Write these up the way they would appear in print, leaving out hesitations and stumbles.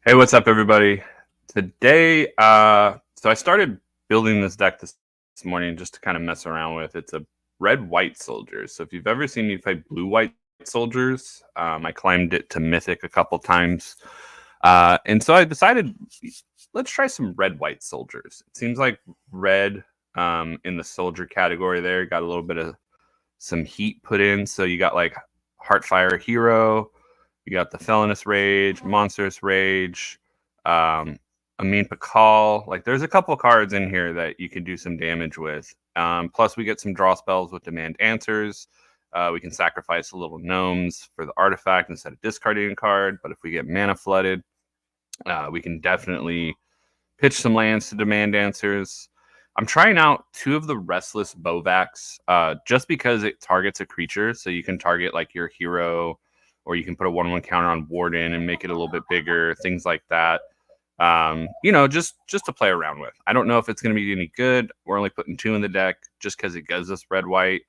Hey, what's up, everybody? Today, so I started building this deck this morning just to kind of mess around with. It's a red-white soldiers. So if you've ever seen me play blue-white soldiers, I climbed it to Mythic a couple times. And so I decided, let's try some red-white soldiers. It seems like red in the soldier category there got a little bit of some heat put in. So you got like Heartfire Hero, you got the Felonious Rage, Monstrous Rage, Amin Pakal. Like, there's a couple cards in here that you can do some damage with. Plus, we get some draw spells with Demand Answers. We can sacrifice a little gnomes for the artifact instead of discarding a card. But if we get mana flooded, we can definitely pitch some lands to Demand Answers. I'm trying out 2 of the Restless Bovacs just because it targets a creature. So you can target like your hero, or you can put a 1/1 counter on Warden and make it a little bit bigger, things like that. Just to play around with. I don't know if it's going to be any good. We're only putting 2 in the deck just because it gives us red-white.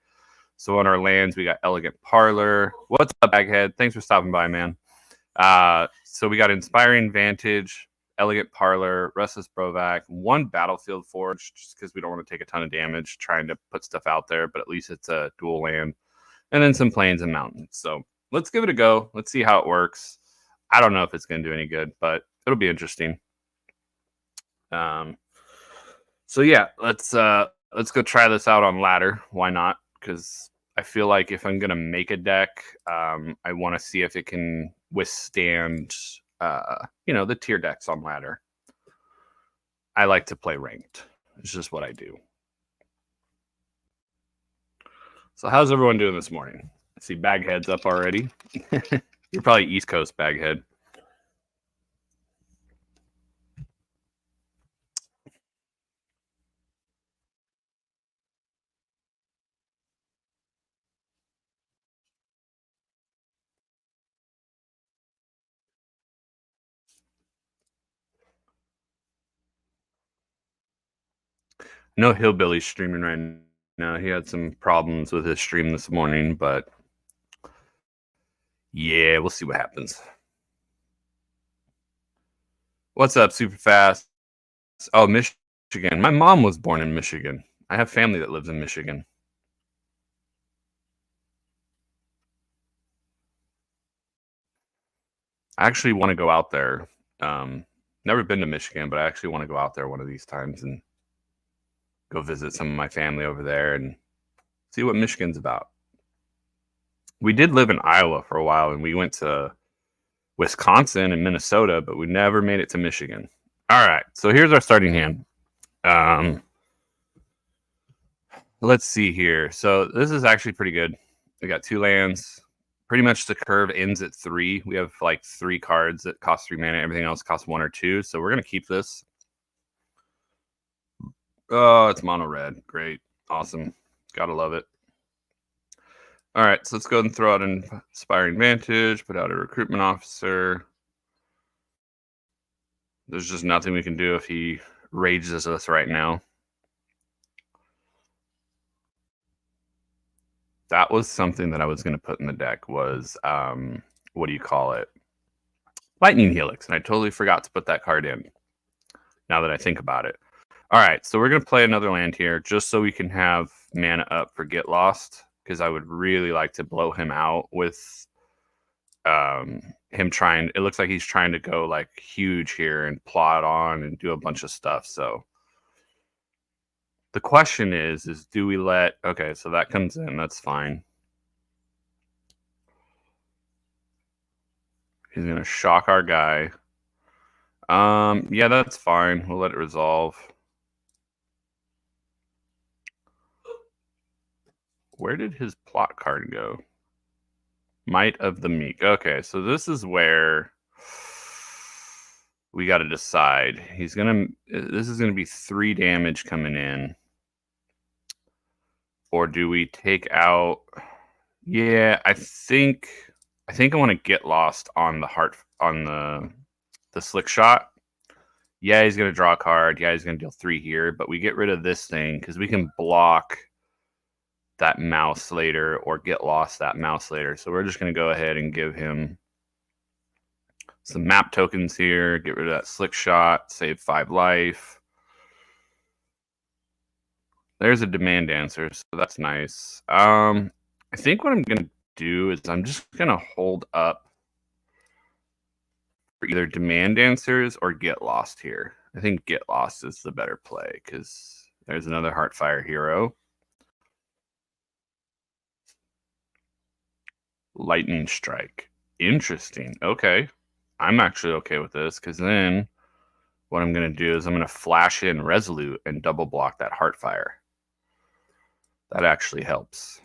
So on our lands, we got Elegant Parlor. What's up, Baghead? Thanks for stopping by, man. So we got Inspiring Vantage, Elegant Parlor, Restless Bovac, 1 Battlefield Forge, just because we don't want to take a ton of damage trying to put stuff out there, but at least it's a dual land. And then some Plains and Mountains. So let's give it a go. Let's see how it works. I don't know if it's going to do any good, but it'll be interesting. So yeah, let's go try this out on ladder. Why not? Because I feel like if I'm going to make a deck, I want to see if it can withstand, the tier decks on ladder. I like to play ranked. It's just what I do. So how's everyone doing this morning? I see Baghead's up already. You're probably East Coast, Baghead. No Hillbilly streaming right now. He had some problems with his stream this morning, but yeah, we'll see what happens. What's up, super fast? Oh, Michigan. My mom was born in Michigan. I have family that lives in Michigan. I actually want to go out there. Never been to Michigan, but I actually want to go out there one of these times and go visit some of my family over there and see what Michigan's about. We did live in Iowa for a while, and we went to Wisconsin and Minnesota, but we never made it to Michigan. All right, so here's our starting hand. Let's see here. So this is actually pretty good. We got 2 lands. Pretty much the curve ends at 3. We have like 3 cards that cost 3 mana. Everything else costs 1 or 2. So we're going to keep this. Oh, it's mono red. Great. Awesome. Gotta love it. All right, so let's go ahead and throw out an Inspiring Vantage, put out a Recruitment Officer. There's just nothing we can do if he rages us right now. That was something that I was going to put in the deck was, what do you call it? Lightning Helix, and I totally forgot to put that card in, now that I think about it. All right, so we're going to play another land here, just so we can have mana up for Get Lost, because I would really like to blow him out with him trying. It looks like he's trying to go like huge here and plot on and do a bunch of stuff. So the question is do we let... Okay, so that comes in. That's fine. He's going to shock our guy. Yeah, that's fine. We'll let it resolve. Where did his plot card go? Might of the Meek. Okay, so this is where we got to decide. This is going to be 3 damage coming in. Or do we take out... Yeah, I think I want to Get Lost on the Slick Shot. Yeah, he's going to draw a card. Yeah, he's going to deal 3 here, but we get rid of this thing because we can block that mouse later or Get Lost that mouse later. So we're just going to go ahead and give him some map tokens here. Get rid of that slick shot. Save 5 life. There's a demand answer, so that's nice. I think what I'm going to do is I'm just going to hold up for either demand answers or get lost here. I think get lost is the better play because there's another Heartfire hero. Lightning Strike. Interesting. Okay. I'm actually okay with this because then what I'm going to do is I'm going to flash in Resolute and double block that Heartfire. That actually helps.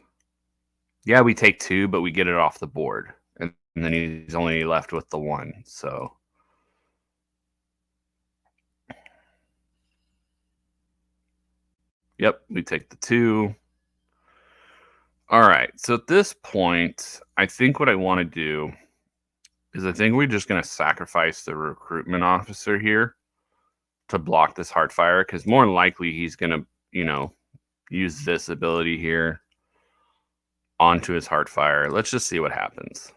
Yeah, we take 2, but we get it off the board. And then he's only left with the 1. So yep, we take the 2. All right. So at this point, I think what I want to do is I think we're just going to sacrifice the recruitment officer here to block this Heartfire because more than likely he's going to, use this ability here onto his Heartfire. Let's just see what happens.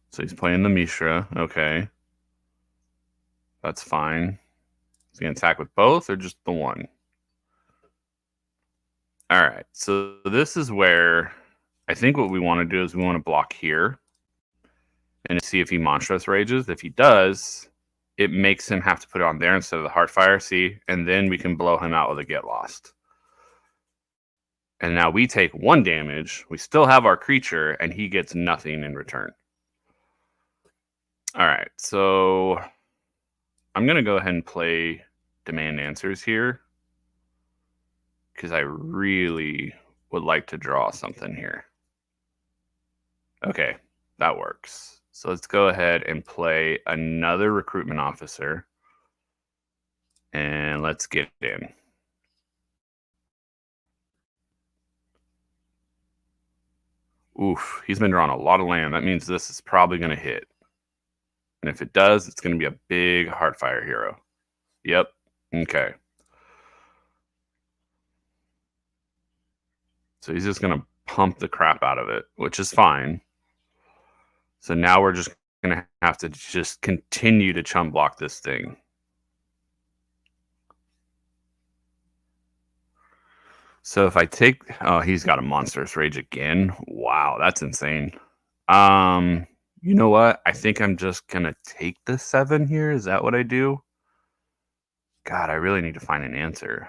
So he's playing the Mishra. Okay. That's fine. Is he going to attack with both or just the 1? All right. So this is where I think what we want to do is we want to block here and see if he Monstrous Rages. If he does, it makes him have to put it on there instead of the Heartfire, see? And then we can blow him out with a Get Lost. And now we take 1 damage. We still have our creature, and he gets nothing in return. All right, so I'm going to go ahead and play Demand Answers here because I really would like to draw something here. Okay, that works. So let's go ahead and play another recruitment officer. And let's get in. Oof, he's been drawing a lot of land. That means this is probably going to hit. And if it does, it's going to be a big Heartfire hero. Yep. Okay. So he's just going to pump the crap out of it, which is fine. So now we're just going to have to just continue to chump block this thing. So if I take... Oh, he's got a Monstrous Rage again. Wow, that's insane. You know what? I think I'm just going to take the 7 here. Is that what I do? God, I really need to find an answer.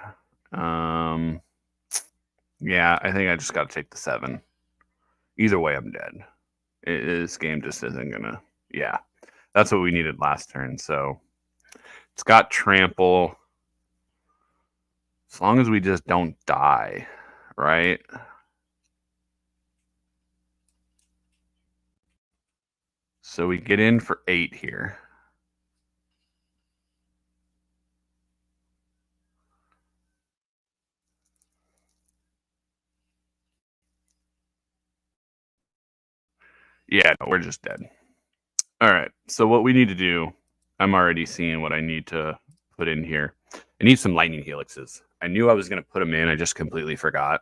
Yeah, I think I just got to take the 7. Either way, I'm dead. This game just isn't going to... Yeah, that's what we needed last turn. So it's got Trample. As long as we just don't die, right? So we get in for 8 here. Yeah, no, we're just dead. All right, so what we need to do, I'm already seeing what I need to put in here. I need some Lightning Helixes. I knew I was going to put them in. I just completely forgot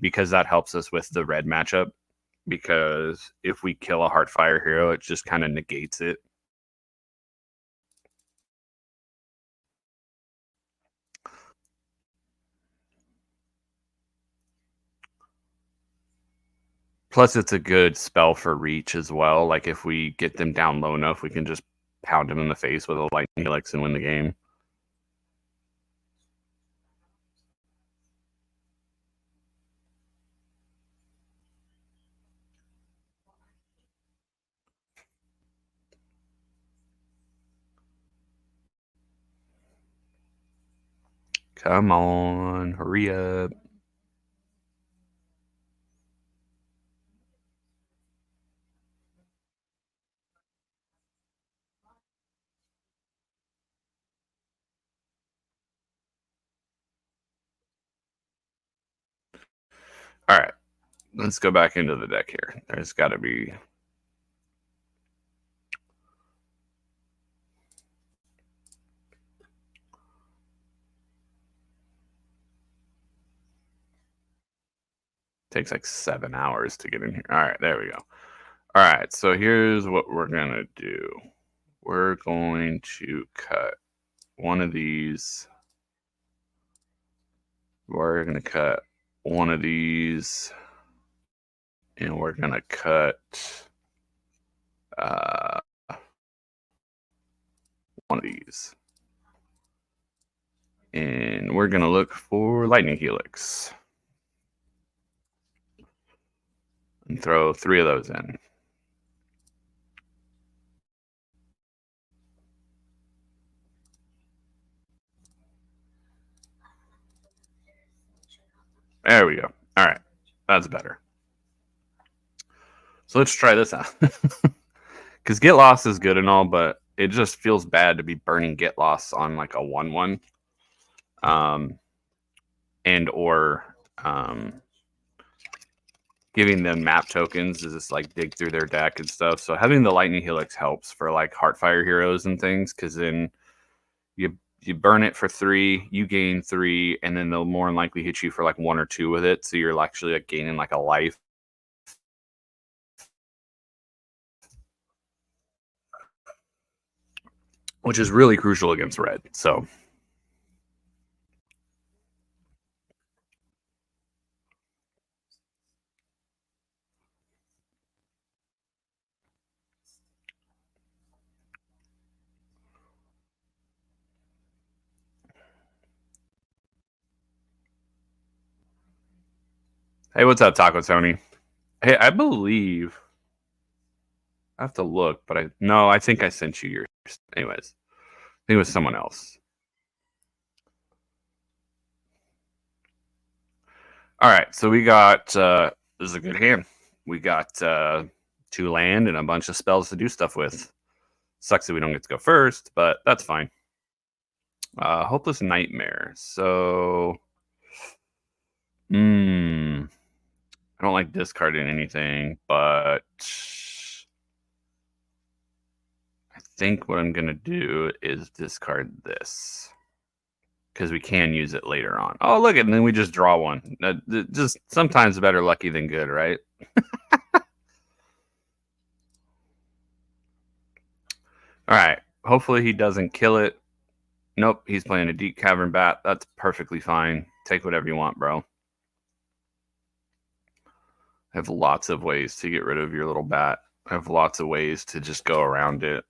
because that helps us with the red matchup. Because if we kill a Heartfire hero, it just kind of negates it. Plus, it's a good spell for reach as well. Like, if we get them down low enough, we can just pound them in the face with a Lightning Helix and win the game. Come on, hurry up. All right, let's go back into the deck here. There's got to be... Takes like 7 hours to get in here. All right, there we go. All right, so here's what we're going to do. We're going to cut one of these. We're going to cut one of these. And we're going to cut one of these. And we're going to look for lightning helix. And throw 3 of those in. There we go. All right, that's better. So let's try this out. Because Get Lost is good and all, but it just feels bad to be burning Get Lost on like a 1/1. And or giving them map tokens to just like dig through their deck and stuff. So having the Lightning Helix helps for like Heartfire heroes and things, because then you burn it for 3, you gain 3, and then they'll more than likely hit you for like 1 or 2 with it. So you're actually like gaining like a life. Which is really crucial against red. So hey, what's up, Taco Tony? Hey, I believe I have to look, but I think I sent you yours. Anyways, I think it was someone else. All right, so we got this is a good hand. We got 2 land and a bunch of spells to do stuff with. Sucks that we don't get to go first, but that's fine. Hopeless Nightmare. So, I don't like discarding anything, but I think what I'm going to do is discard this, because we can use it later on. Oh, look, and then we just draw one. Just sometimes better lucky than good, right? All right. Hopefully he doesn't kill it. Nope, he's playing a Deep Cavern Bat. That's perfectly fine. Take whatever you want, bro. I have lots of ways to get rid of your little bat. I have lots of ways to just go around it.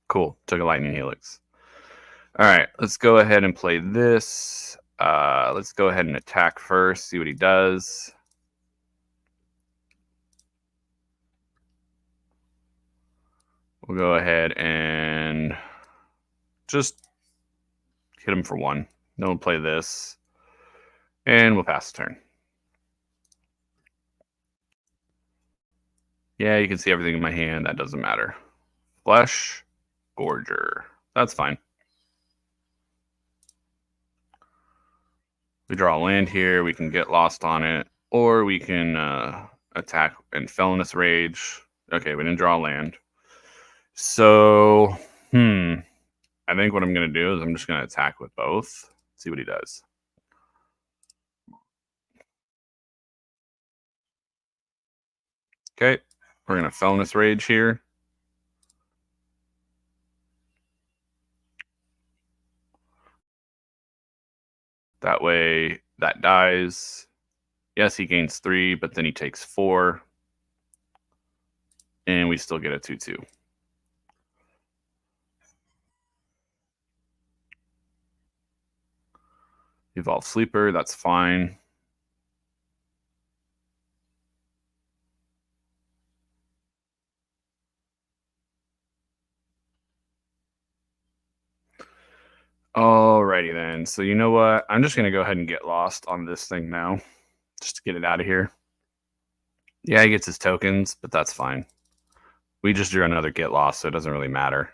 Cool. Took a Lightning Helix. All right, let's go ahead and play this. Let's go ahead and attack first, see what he does. We'll go ahead and just hit him for 1. Then we'll play this. And we'll pass the turn. Yeah, you can see everything in my hand. That doesn't matter. Flesh Gorger. That's fine. We draw a land here. We can get lost on it. Or we can attack and Felonious Rage. Okay, we didn't draw a land. So, I think what I'm going to do is I'm just going to attack with both. See what he does. Okay, we're going to Felonious Rage here. That way, that dies. Yes, he gains 3, but then he takes 4. And we still get a 2/2. Evolve Sleeper, that's fine. Alrighty then. So you know what? I'm just going to go ahead and get lost on this thing now. Just to get it out of here. Yeah, he gets his tokens, but that's fine. We just drew another get lost, so it doesn't really matter.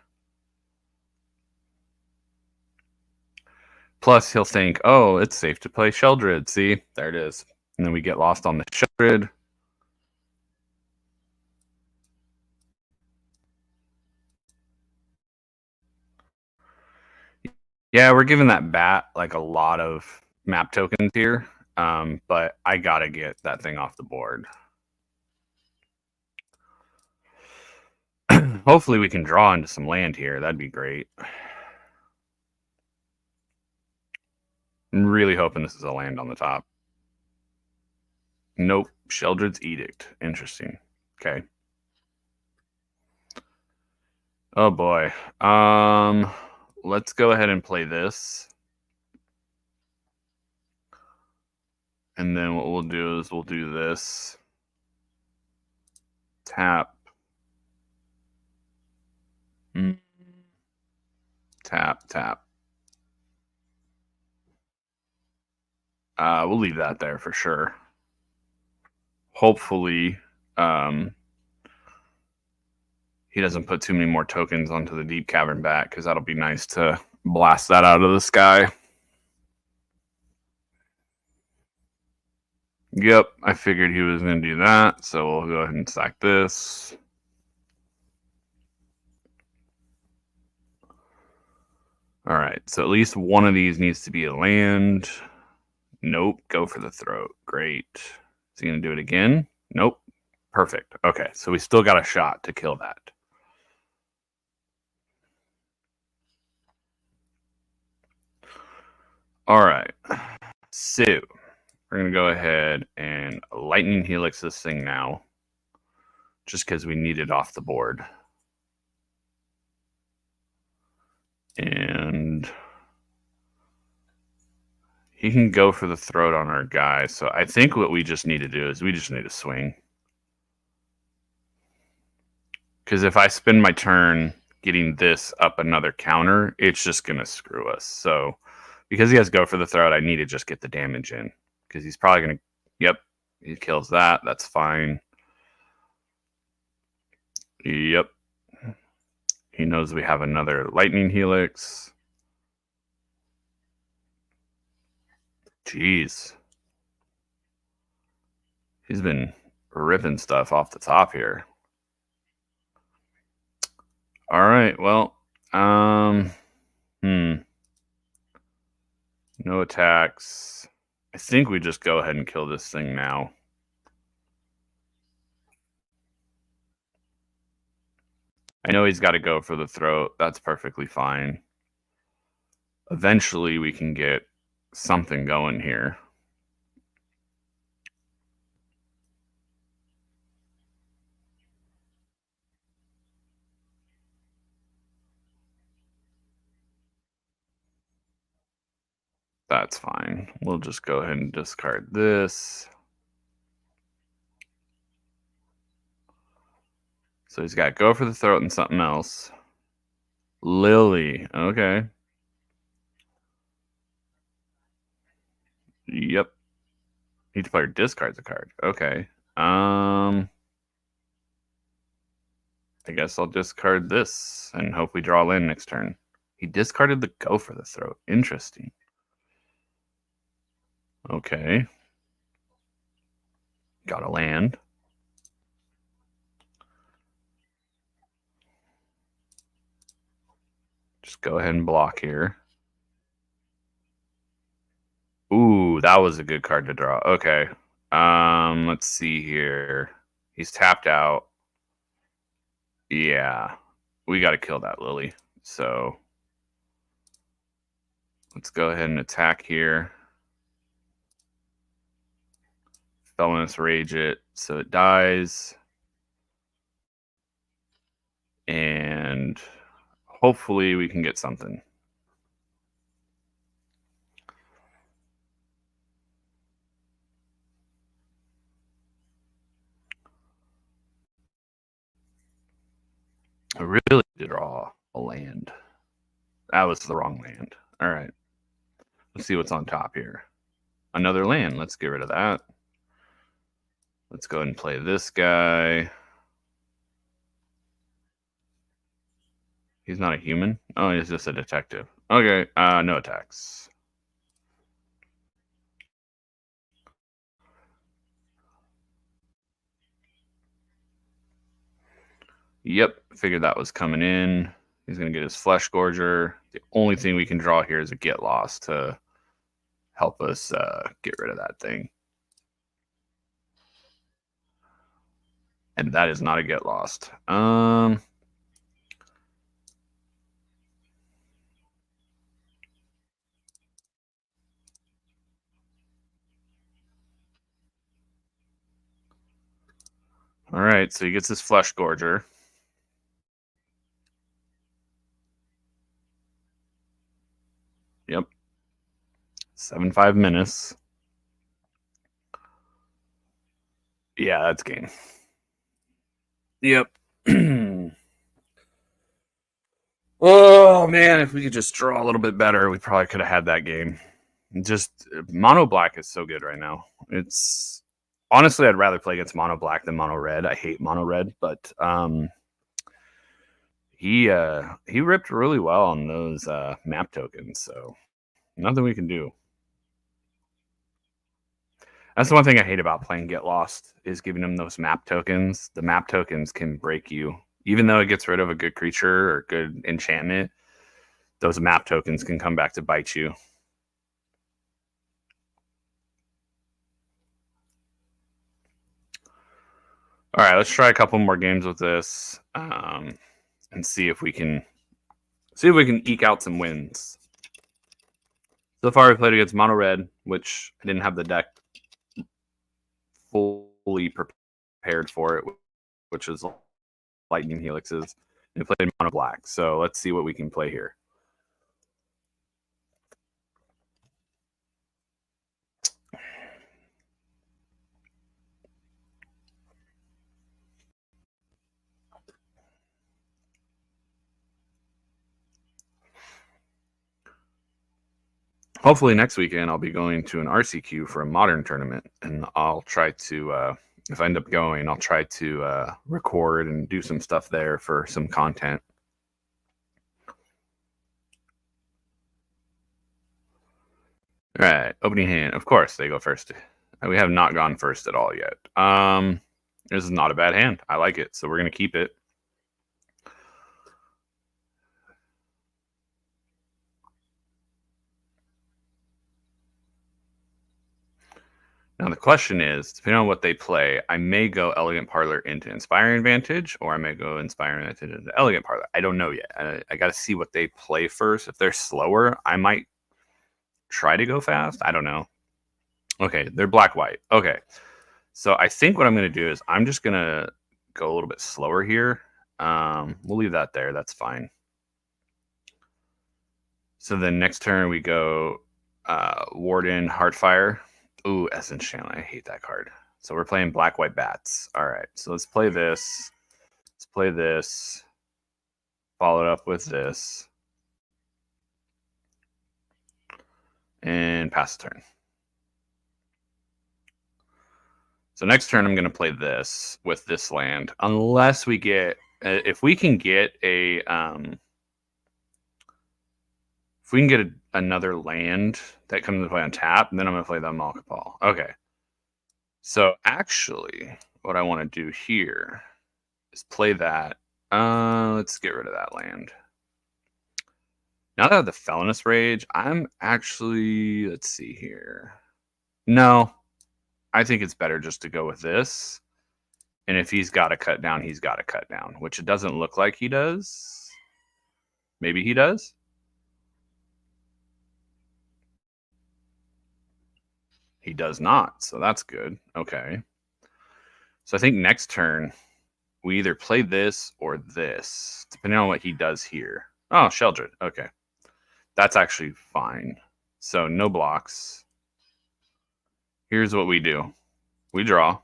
Plus, he'll think, oh, it's safe to play Sheldred. See? There it is. And then we get lost on the Sheldred. Yeah, we're giving that bat like a lot of map tokens here. But I gotta get that thing off the board. Hopefully we can draw into some land here. That'd be great. I'm really hoping this is a land on the top. Nope. Sheldred's Edict. Interesting. Okay. Oh boy. Let's go ahead and play this. And then what we'll do is we'll do this. Tap. Tap, tap. We'll leave that there for sure. Hopefully, he doesn't put too many more tokens onto the Deep Cavern back, because that'll be nice to blast that out of the sky. Yep, I figured he was going to do that, so we'll go ahead and sack this. All right, so at least one of these needs to be a land. Nope, go for the throat. Great. Is he going to do it again? Nope. Perfect. Okay, so we still got a shot to kill that. All right, so we're going to go ahead and Lightning Helix this thing now, just because we need it off the board. And he can go for the throat on our guy. So I think what we just need to do is we just need to swing. Because if I spend my turn getting this up another counter, it's just going to screw us. So because he has go for the throat, I need to just get the damage in. Because he's probably going to... Yep, he kills that. That's fine. Yep. He knows we have another Lightning Helix. Jeez. He's been ripping stuff off the top here. All right, well, no attacks. I think we just go ahead and kill this thing now. I know he's got to go for the throat. That's perfectly fine. Eventually, we can get something going here. That's fine. We'll just go ahead and discard this. So he's got go for the throat and something else. Lily. Okay. Yep. Each player discards a card. Okay. I guess I'll discard this and hope we draw land next turn. He discarded the go for the throat. Interesting. Okay. Got a land. Just go ahead and block here. Ooh, that was a good card to draw. Okay. Let's see here. He's tapped out. Yeah. We got to kill that Lily. So let's go ahead and attack here. Felonious Rage it so it dies. And hopefully we can get something. I really did draw a land. That was the wrong land. All right. Let's see what's on top here. Another land. Let's get rid of that. Let's go ahead and play this guy. He's not a human. Oh, he's just a detective. Okay, no attacks. Yep, figured that was coming in. He's going to get his Flesh Gorger. The only thing we can draw here is a Get Lost to help us get rid of that thing. And that is not a get lost. All right, so he gets his Flesh Gorger. Yep. 7/5 Menace. Yeah, that's game. Yep. Oh, man, if we could just draw a little bit better, we probably could have had that game. Just mono black is so good right now. It's honestly, I'd rather play against mono black than mono red. I hate mono red, but he ripped really well on those map tokens, so nothing we can do. That's the one thing I hate about playing Get Lost is giving them those map tokens. The map tokens can break you. Even though it gets rid of a good creature or good enchantment, those map tokens can come back to bite you. All right, let's try a couple more games with this and see if we can eke out some wins. So far, we played against mono red, which I didn't have the deck fully prepared for it, which is Lightning Helixes. And we played mono black. So let's see what we can play here. Hopefully next weekend I'll be going to an RCQ for a modern tournament, and I'll try to, if I end up going, I'll try to record and do some stuff there for some content. All right, opening hand. Of course, they go first. We have not gone first at all yet. This is not a bad hand. I like it, so we're going to keep it. Now the question is, depending on what they play, I may go Elegant Parlor into Inspiring Advantage, or I may go Inspiring Advantage into Elegant Parlor. I don't know yet. I got to see what they play first. If they're slower, I might try to go fast. I don't know. Okay, they're black-white. Okay, so I think what I'm going to do is I'm just going to go a little bit slower here. We'll leave that there. That's fine. So then next turn we go Warden Heartfire. Ooh, Essence Channel. I hate that card. So we're playing black-white bats. All right, so let's play this. Let's play this. Follow it up with this. And pass the turn. So next turn I'm going to play this with this land. Unless we get... if we can get a... if we can get another land that comes into play on tap, then I'm going to play the Malkapal. Okay. So actually, what I want to do here is play that. Let's get rid of that land. Now that I have the Felonious Rage, I'm actually... let's see here. No. I think it's better just to go with this. And if he's got to cut down, he's got to cut down, which it doesn't look like he does. Maybe he does. He does not, so that's good. Okay. So I think next turn, we either play this or this, depending on what he does here. Oh, Sheldred. Okay. That's actually fine. So no blocks. Here's what we do. We draw.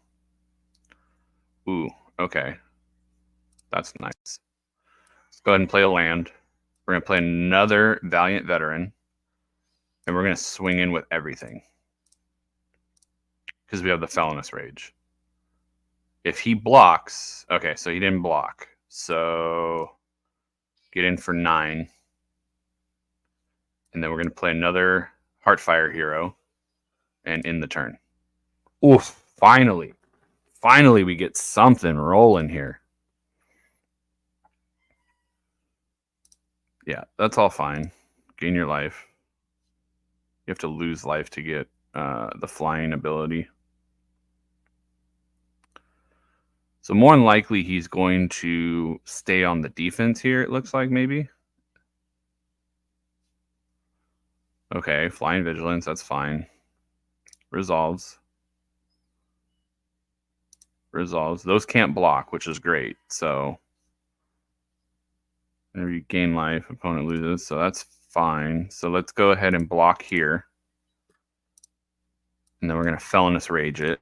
Ooh, okay. That's nice. Let's go ahead and play a land. We're going to play another Valiant Veteran. And we're going to swing in with everything. Because we have the Felonious Rage. If he blocks... okay, so he didn't block. So get in for 9. And then we're going to play another Heartfire hero. And end the turn. Oof, finally. Finally, we get something rolling here. Yeah, that's all fine. Gain your life. You have to lose life to get the flying ability. So more than likely, he's going to stay on the defense here, it looks like, maybe. Okay, flying vigilance, that's fine. Resolves. Those can't block, which is great. So whenever you gain life, opponent loses, so that's fine. So let's go ahead and block here. And then we're going to Felonious Rage it.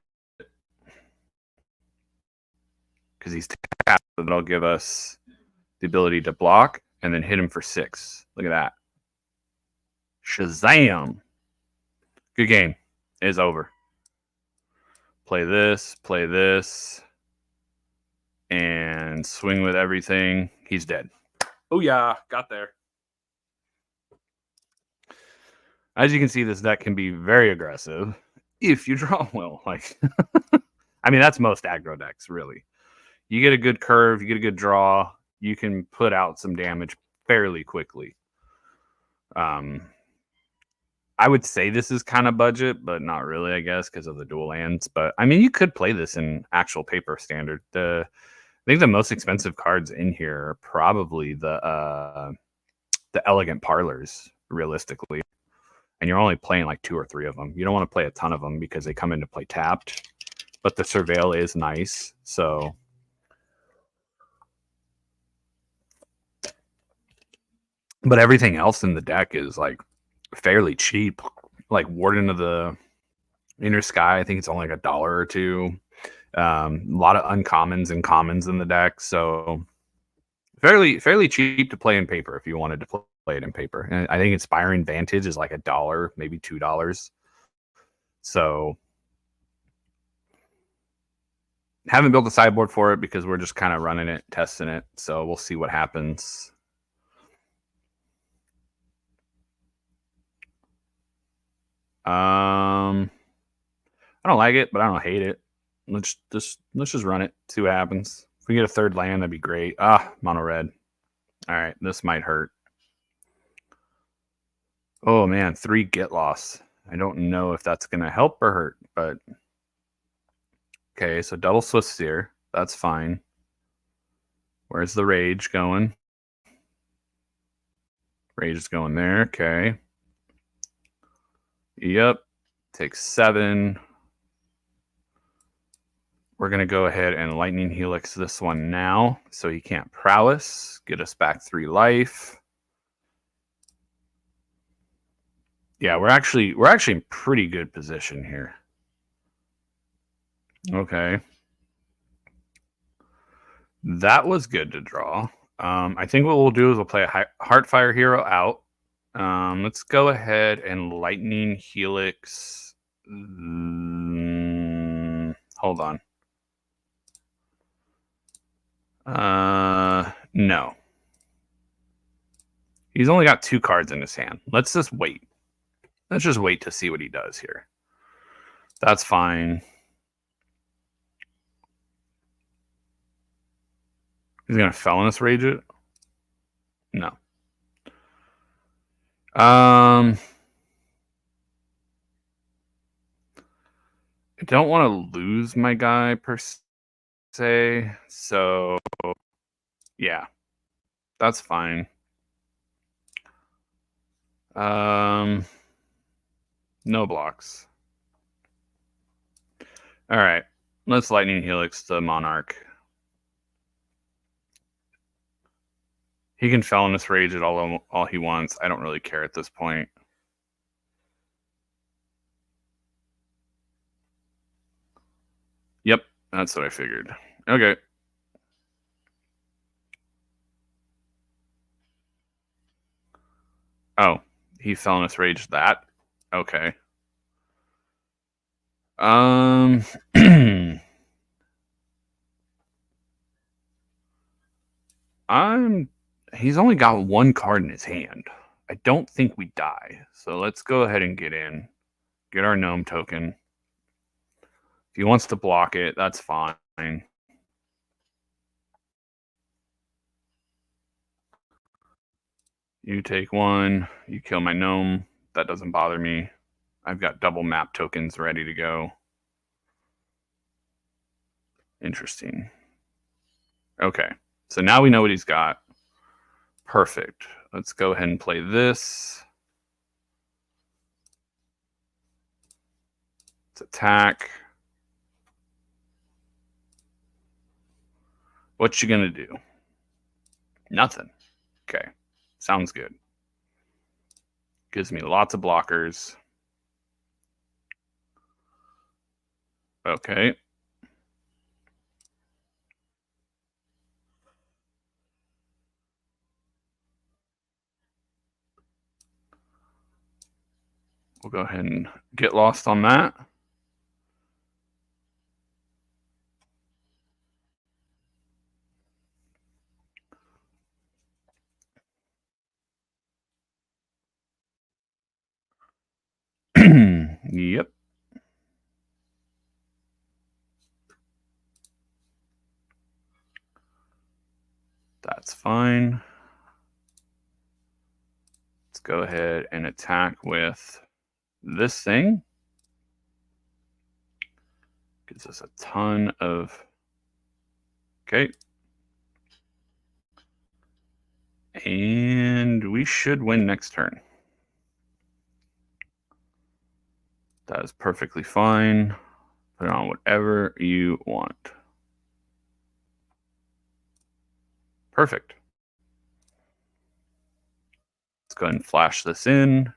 Because he's tapped, so that'll give us the ability to block and then hit him for 6. Look at that. Shazam! Good game. It's over. Play this, and swing with everything. He's dead. Oh yeah, got there. As you can see, this deck can be very aggressive if you draw well. Like, I mean, that's most aggro decks, really. You get a good curve, you get a good draw, you can put out some damage fairly quickly. I would say this is kind of budget, but not really, I guess, because of the dual lands. But I mean, you could play this in actual paper standard. I think the most expensive cards in here are probably the Elegant Parlors, realistically. And you're only playing like 2 or 3 of them. You don't want to play a ton of them because they come into play tapped. But the Surveil is nice, so. But everything else in the deck is like fairly cheap. Like Warden of the Inner Sky, I think it's only like $1 or $2. A lot of uncommons and commons in the deck, so fairly cheap to play in paper if you wanted to play it in paper. And I think Inspiring Vantage is like $1, maybe $2. So haven't built a sideboard for it because we're just kind of running it, testing it. So we'll see what happens. I don't like it, but I don't hate it. Let's just run it. See what happens. If we get a 3rd land, that'd be great. Mono red. All right, this might hurt. Oh man, 3 get loss. I don't know if that's gonna help or hurt, but okay. So double Swiftspear. That's fine. Where's the rage going? Rage is going there. Okay. Yep. Takes 7. We're going to go ahead and Lightning Helix this one now, so he can't Prowess. Get us back 3 life. Yeah, we're actually in pretty good position here. Okay. That was good to draw. I think what we'll do is we'll play a Heartfire Hero out. Let's go ahead and Lightning Helix. Hold on. No. He's only got 2 cards in his hand. Let's just wait. Let's just wait to see what he does here. That's fine. He's going to Felonious Rage it? No. I don't want to lose my guy per se, so yeah, that's fine. No blocks. All right, let's Lightning Helix the Monarch. He can Felonious Rage it all he wants. I don't really care at this point. Yep, that's what I figured. Okay. Oh, he Felonious Rage that? Okay. He's only got 1 card in his hand. I don't think we die. So let's go ahead and get in. Get our gnome token. If he wants to block it, that's fine. You take 1. You kill my gnome. that doesn't bother me. I've got double map tokens ready to go. Interesting. Okay, so now we know what he's got. Perfect. Let's go ahead and play this. Let's attack. What you gonna do? Nothing. Okay, sounds good. Gives me lots of blockers. Okay. We'll go ahead and get lost on that. Yep. That's fine. Let's go ahead and attack with this thing. Gives us a ton of... Okay. And we should win next turn. That is perfectly fine. Put it on whatever you want. Perfect. Let's go ahead and flash this in.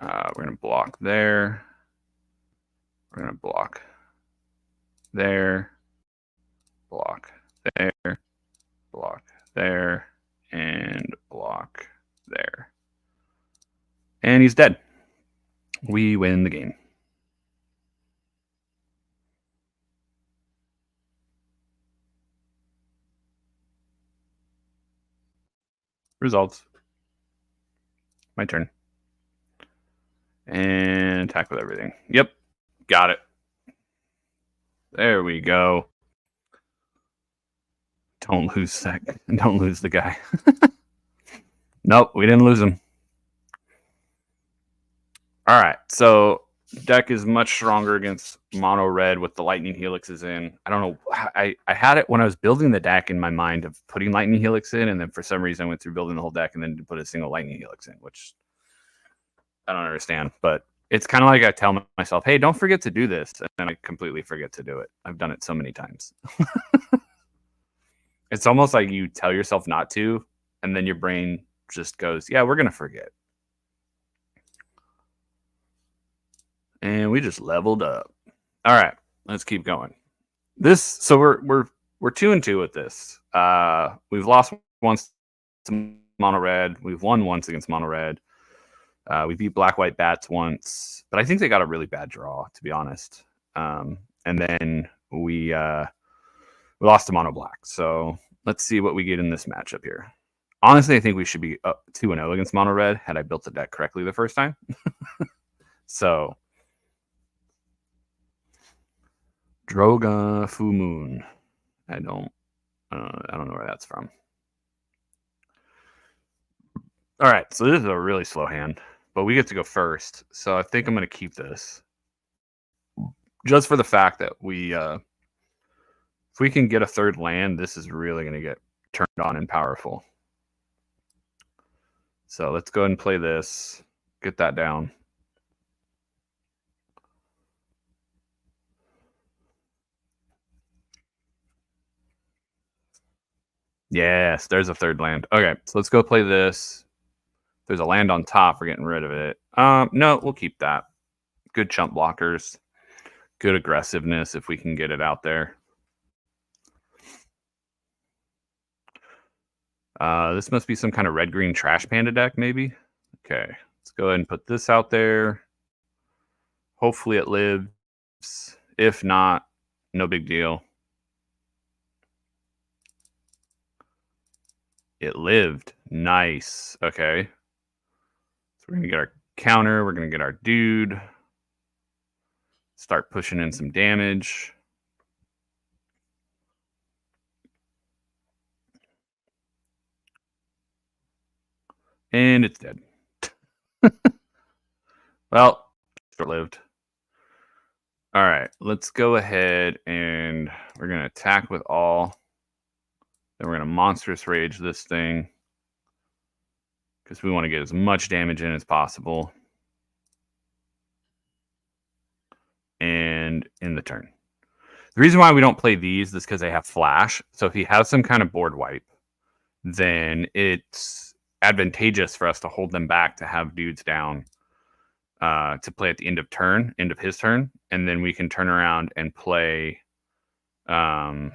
We're going to block there. We're going to block there. Block there. Block there. And block there. And he's dead. We win the game. Results. My turn. And attack with everything. Yep. Got it. There we go. Don't lose that. Don't lose the guy. Nope, we didn't lose him. All right, so deck is much stronger against mono red with the lightning helixes in. I don't know. I had it when I was building the deck in my mind of putting lightning helix in, and then for some reason I went through building the whole deck and then put a single lightning helix in, which I don't understand. But it's kind of like I tell myself, hey, don't forget to do this. And then I completely forget to do it. I've done it so many times. It's almost like you tell yourself not to, and then your brain just goes, yeah, we're going to forget. And we just leveled up. All right, let's keep going. So we're 2-2 with this. We've lost once to mono red. We've won once against mono red. We beat black white bats once, but I think they got a really bad draw, to be honest. And then we lost to mono black. So let's see what we get in this matchup here. Honestly, I think we should be 2-0 against mono red had I built the deck correctly the first time. So Droga Fu Moon. I don't know where that's from. All right, so this is a really slow hand, but we get to go first. So I think I'm going to keep this just for the fact that if we can get a third land, this is really going to get turned on and powerful. So let's go ahead and play this. Get that down. Yes, there's a third land. Okay, so let's go play this. There's a land on top. We're getting rid of it. No, we'll keep that. Good chump blockers. Good aggressiveness if we can get it out there. This must be some kind of red-green trash panda deck, maybe? Okay, let's go ahead and put this out there. Hopefully it lives. If not, no big deal. It lived. Nice. Okay. So we're going to get our counter. We're going to get our dude. Start pushing in some damage. And it's dead. Well, short-lived. All right, let's go ahead and we're going to attack with all. Then we're going to Monstrous Rage this thing because we want to get as much damage in as possible. And in the turn. The reason why we don't play these is because they have flash. So if he has some kind of board wipe, then it's advantageous for us to hold them back to have dudes down to play at the end of his turn, and then we can turn around and play, another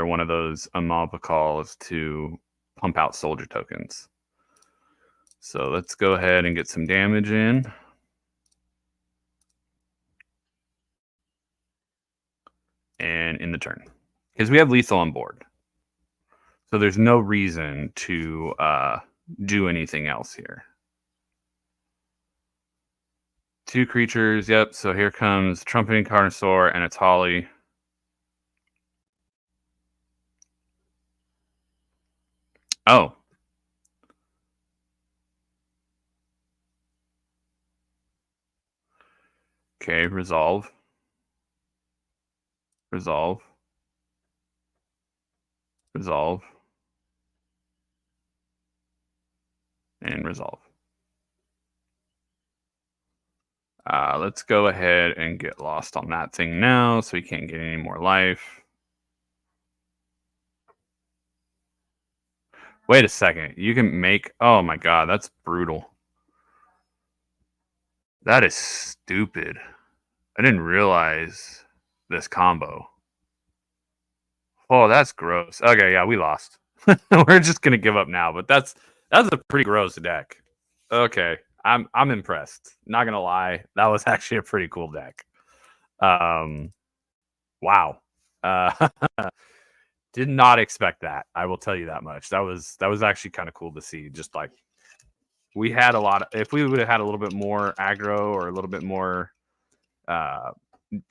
one of those Unmob calls to pump out soldier tokens. So let's go ahead and get some damage in. And in the turn. Because we have lethal on board. So there's no reason to do anything else here. 2 creatures, yep. So here comes Trumpeting Carnosaur and a Tolly. Oh. Okay, resolve. Resolve. Resolve. And resolve. Let's go ahead and get lost on that thing now so we can't get any more life. Wait a second. You can make... Oh my god, that's brutal. That is stupid. I didn't realize this combo. Oh, that's gross. Okay, yeah, we lost. We're just gonna give up now, but that's a pretty gross deck. Okay, I'm impressed. Not gonna lie, that was actually a pretty cool deck. Wow. Did not expect that. I will tell you that much. That was actually kind of cool to see. Just like we had a lot of, if we would have had a little bit more aggro or a little bit more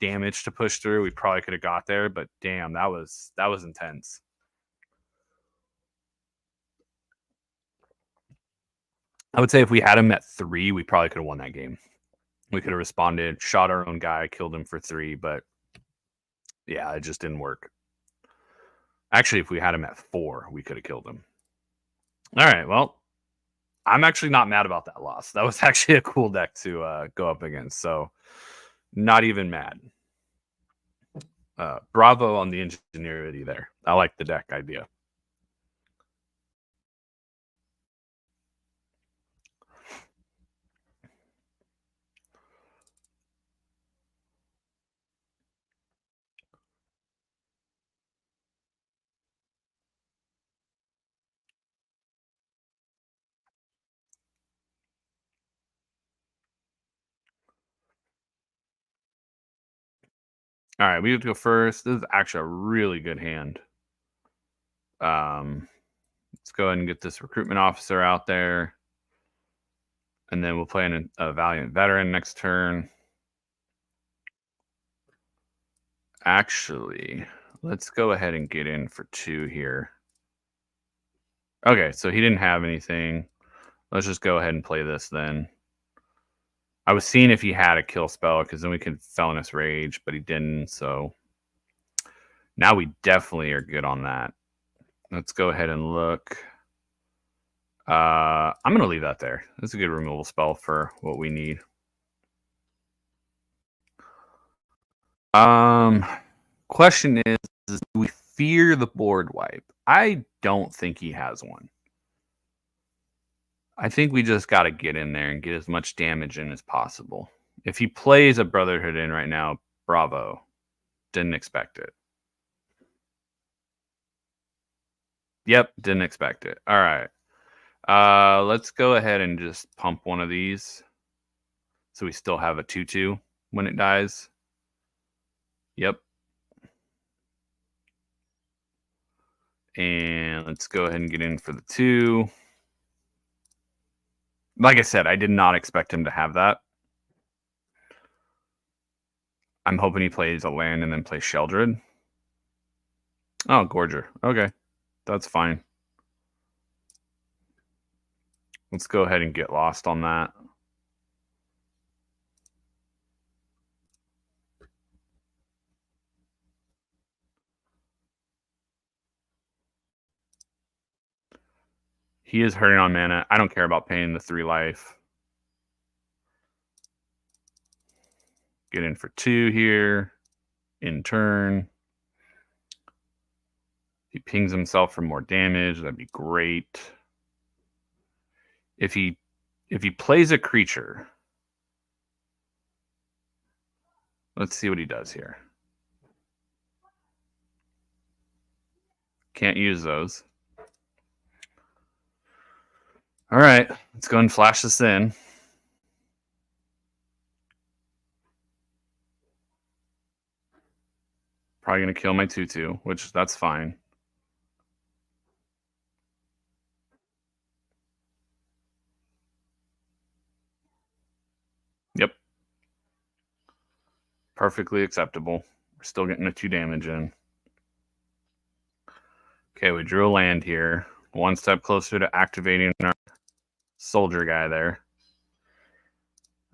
damage to push through, we probably could have got there. But damn, that was intense. I would say if we had him at 3, we probably could have won that game. We could have responded, shot our own guy, killed him for 3, but yeah, it just didn't work. Actually, if we had him at 4, we could have killed him. All right, well, I'm actually not mad about that loss. That was actually a cool deck to go up against, so not even mad. Bravo on the ingenuity there. I like the deck idea. All right, we have to go first. This is actually a really good hand. Let's go ahead and get this recruitment officer out there. And then we'll play a Valiant Veteran next turn. Actually, let's go ahead and get in for 2 here. Okay, so he didn't have anything. Let's just go ahead and play this then. I was seeing if he had a kill spell, because then we could Felonious Rage, but he didn't, so now we definitely are good on that. Let's go ahead and look. I'm going to leave that there. That's a good removal spell for what we need. Question is, do we fear the board wipe? I don't think he has one. I think we just got to get in there and get as much damage in as possible. If he plays a Brotherhood in right now, bravo. Didn't expect it. Yep, didn't expect it. All right. Let's go ahead and just pump one of these. So we still have a 2/2 when it dies. Yep. And let's go ahead and get in for the 2. Like I said, I did not expect him to have that. I'm hoping he plays a land and then plays Sheldred. Oh, Gorger. Okay. That's fine. Let's go ahead and get lost on that. He is hurting on mana. I don't care about paying the 3 life. Get in for 2 here. In turn. He pings himself for more damage. That'd be great. If he plays a creature, let's see what he does here. Can't use those. All right, let's go and flash this in. Probably going to kill my 2/2, which that's fine. Yep. Perfectly acceptable. We're still getting a 2 damage in. Okay, we drew a land here. One step closer to activating our soldier guy there.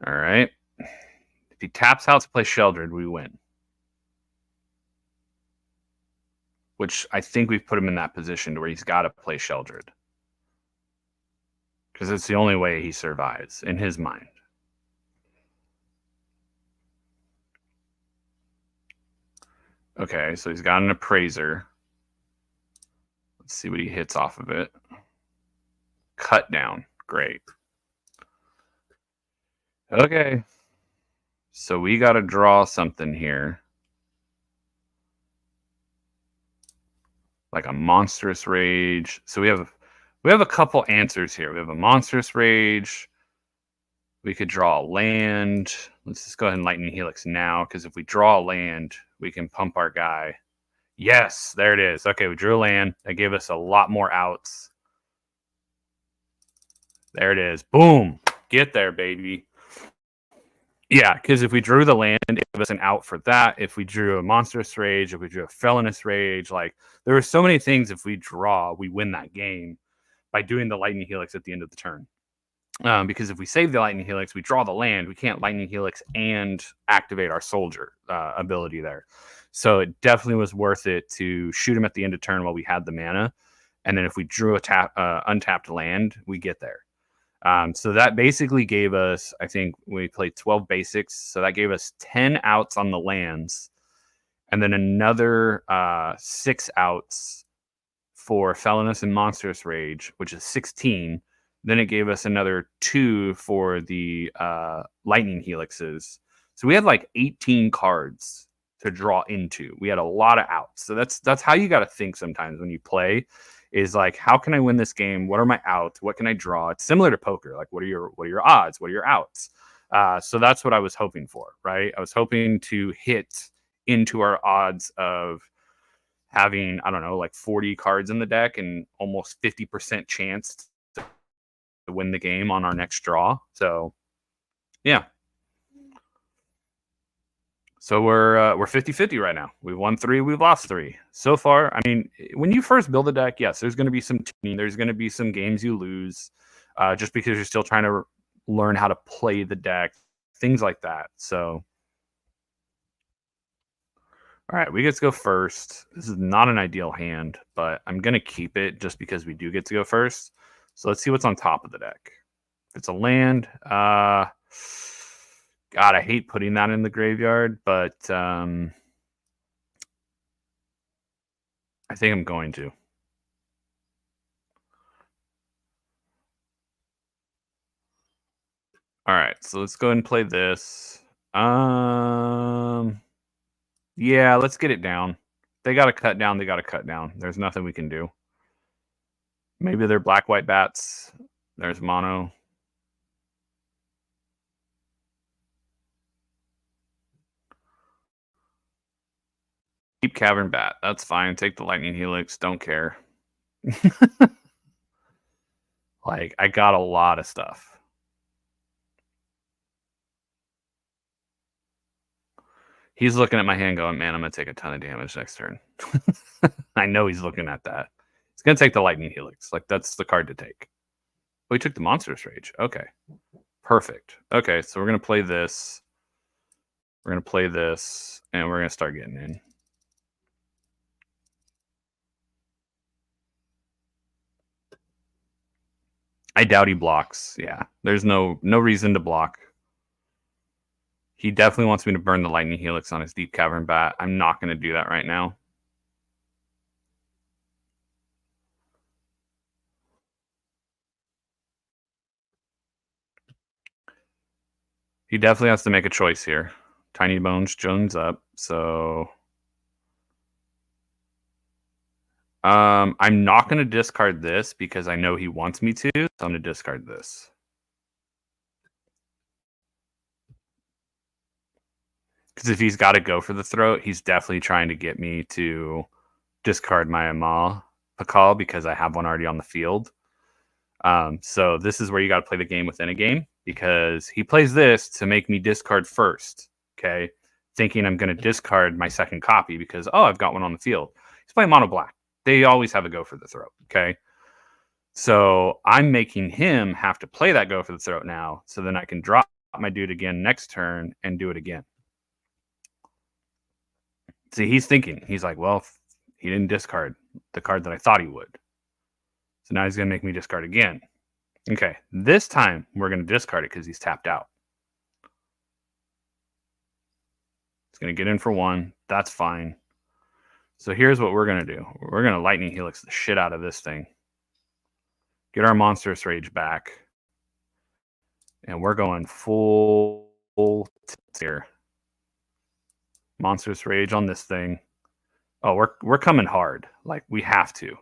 All right. If he taps out to play Sheldred, we win. Which I think we've put him in that position to where he's got to play Sheldred. Because it's the only way he survives, in his mind. Okay, so he's got an Appraiser. Let's see what he hits off of it. Cut down. Great. Okay. So we got to draw something here. Like a Monstrous Rage. So we have a couple answers here. We have a Monstrous Rage. We could draw a land. Let's just go ahead and Lightning Helix now, because if we draw a land, we can pump our guy. Yes, there it is. Okay, we drew a land. That gave us a lot more outs. There it is. Boom. Get there, baby. Yeah, because if we drew the land, it gave us an out for that. If we drew a Monstrous Rage, if we drew a Felonious Rage, like there are so many things. If we draw, we win that game by doing the Lightning Helix at the end of the turn. Because if we save the Lightning Helix, we draw the land. We can't Lightning Helix and activate our soldier ability there. So it definitely was worth it to shoot him at the end of turn while we had the mana. And then if we drew a untapped land, we get there. So that basically gave us, I think we played 12 basics. So that gave us 10 outs on the lands. And then another 6 outs for Felonious and Monstrous Rage, which is 16. Then it gave us another 2 for the Lightning Helixes. So we had like 18 cards to draw into. We had a lot of outs. So that's how you got to think sometimes when you play, is like, how can I win this game? What are my outs? What can I draw? It's similar to poker. Like, what are your odds? What are your outs? So that's what I was hoping for, right? I was hoping to hit into our odds of having, I don't know, like 40 cards in the deck and almost 50% chance to win the game on our next draw. So yeah. So we're 50-50 right now. We've won 3, we've lost 3. So far, I mean, when you first build a deck, yes, there's going to be some tuning. There's going to be some games you lose just because you're still trying to learn how to play the deck, things like that. So, all right, we get to go first. This is not an ideal hand, but I'm going to keep it just because we do get to go first. So let's see what's on top of the deck. If it's a land, God, I hate putting that in the graveyard, but I think I'm going to. All right, so let's go ahead and play this. Yeah, let's get it down. They got to cut down. They got to cut down. There's nothing we can do. Maybe they're black-white bats. There's mono. Keep Cavern Bat. That's fine. Take the Lightning Helix. Don't care. Like, I got a lot of stuff. He's looking at my hand going, man, I'm going to take a ton of damage next turn. I know he's looking at that. He's going to take the Lightning Helix. Like, that's the card to take. Oh, he took the Monstrous Rage. Okay. Perfect. Okay, so we're going to play this. We're going to play this, and we're going to start getting in. I doubt he blocks. Yeah, there's no reason to block. He definitely wants me to burn the Lightning Helix on his Deep Cavern Bat. I'm not going to do that right now. He definitely has to make a choice here. Tiny Bones Jones up, so I'm not going to discard this because I know he wants me to, so I'm going to discard this. Because if he's got to go for the throat, he's definitely trying to get me to discard my Amal Pakal because I have one already on the field. So this is where you got to play the game within a game, because he plays this to make me discard first, okay? Thinking I'm going to discard my second copy because, oh, I've got one on the field. He's playing mono black. They always have a go for the throat, okay? So I'm making him have to play that go for the throat now, so then I can drop my dude again next turn and do it again. See, he's thinking. He's like, well, he didn't discard the card that I thought he would. So now he's going to make me discard again. Okay, this time we're going to discard it because he's tapped out. He's going to get in for one. That's fine. So here's what we're going to do. We're going to Lightning Helix the shit out of this thing. Get our Monstrous Rage back. And we're going full here. Monstrous Rage on this thing. Oh, we're coming hard. Like, we have to.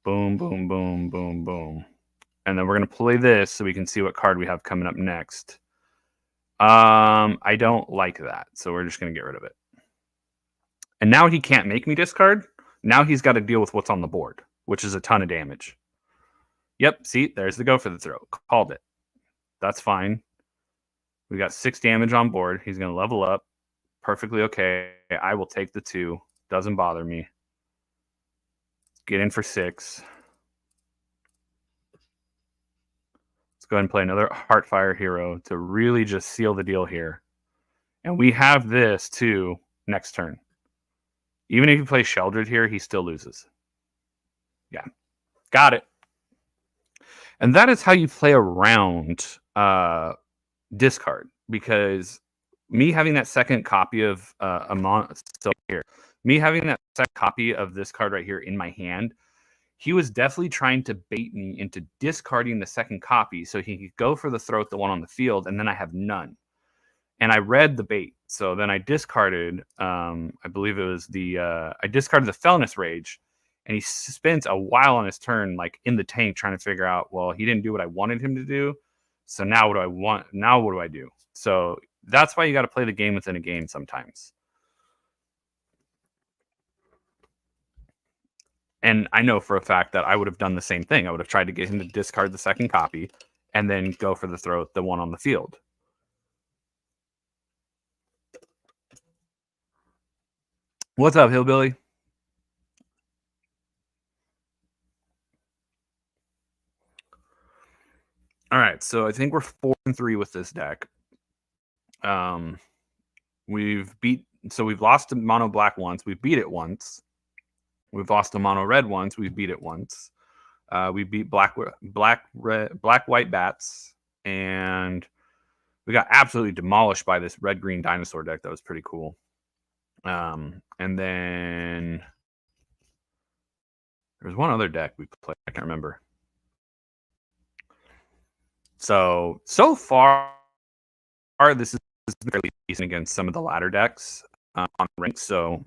Boom, boom, boom, boom, boom. And then we're going to play this so we can see what card we have coming up next. I don't like that, so we're just going to get rid of it. And now he can't make me discard. Now he's got to deal with what's on the board, which is a ton of damage. Yep, see, there's the go for the throat. Called it. That's fine. We got 6 damage on board. He's going to level up. Perfectly okay. I will take the 2. Doesn't bother me. Get in for 6. Let's go ahead and play another Heartfire Hero to really just seal the deal here. And we have this too next turn. Even if you play Sheldred here, he still loses. Yeah. Got it. And that is how you play around discard, because me having that second copy of me having that second copy of this card right here in my hand, he was definitely trying to bait me into discarding the second copy so he could go for the throat, the one on the field, and then I have none. And I read the bait. So then I discarded, I believe it was I discarded the Felness Rage, and he spent a while on his turn, like in the tank, trying to figure out, well, he didn't do what I wanted him to do. So now what do I want? Now what do I do? So that's why you got to play the game within a game sometimes. And I know for a fact that I would have done the same thing. I would have tried to get him to discard the second copy and then go for the throat, the one on the field. What's up, Hillbilly? All right, so I think we're 4-3 with this deck. We've lost to mono black once. We've beat it once. We've lost to mono red once. We've beat it once. We beat black white bats, and we got absolutely demolished by this red green dinosaur deck. That was pretty cool. And then there's one other deck we played. I can't remember. So far, this is fairly decent against some of the ladder decks on ranks. So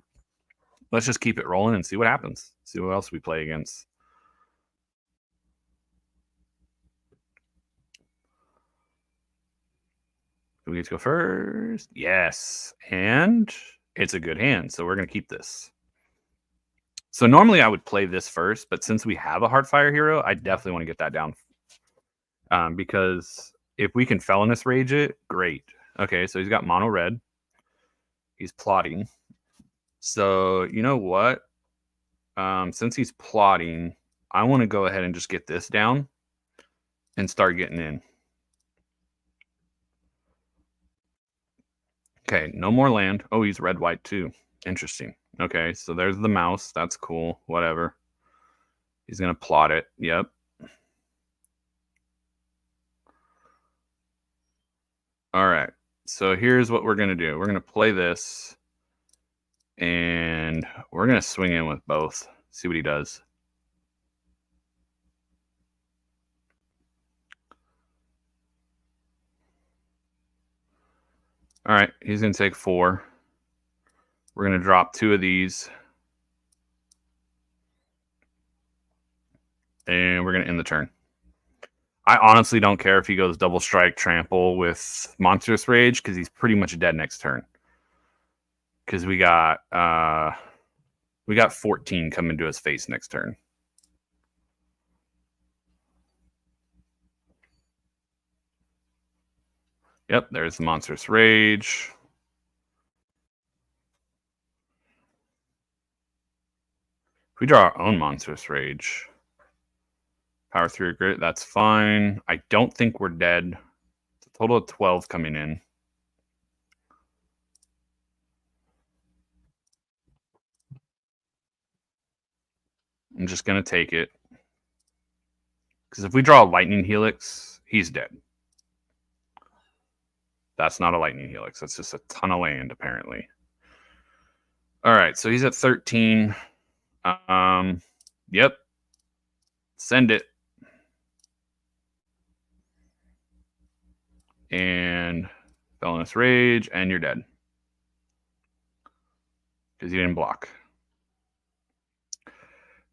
let's just keep it rolling and see what happens. See what else we play against. Do we get to go first? Yes. And it's a good hand, so we're going to keep this. So normally I would play this first, but since we have a Heartfire Hero, I definitely want to get that down. Because if we can Felonious Rage it, great. Okay, so he's got mono red. He's plotting. So you know what? Since he's plotting, I want to go ahead and just get this down. and start getting in. Okay, no more land. Oh, he's red-white too. Interesting. Okay, so there's the mouse. That's cool. Whatever. He's going to plot it. Yep. All right. So here's what we're going to do. We're going to play this, and we're going to swing in with both. See what he does. All right, he's going to take 4. We're going to drop 2 of these. And we're going to end the turn. I honestly don't care if he goes double strike trample with Monstrous Rage, because he's pretty much dead next turn. Because we got 14 coming to his face next turn. Yep, there's the Monstrous Rage. If we draw our own Monstrous Rage, power 3 grit, that's fine. I don't think we're dead. It's a total of 12 coming in. I'm just going to take it. Because if we draw a Lightning Helix, he's dead. That's not a Lightning Helix. That's just a ton of land, apparently. All right, so he's at 13. Yep. Send it. And Felonious Rage, and you're dead. Because you didn't block.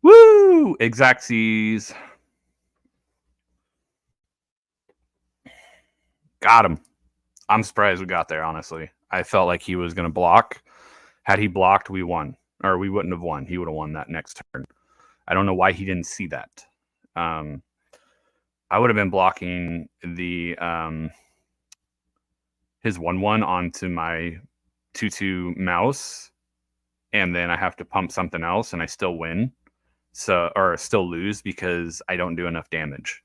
Woo! Exacxies. Got him. I'm surprised we got there, honestly. I felt like he was going to block. Had he blocked, we won. Or we wouldn't have won. He would have won that next turn. I don't know why he didn't see that. I would have been blocking the his 1/1 onto my 2/2 mouse, and then I have to pump something else, and I still win. So, or still lose because I don't do enough damage.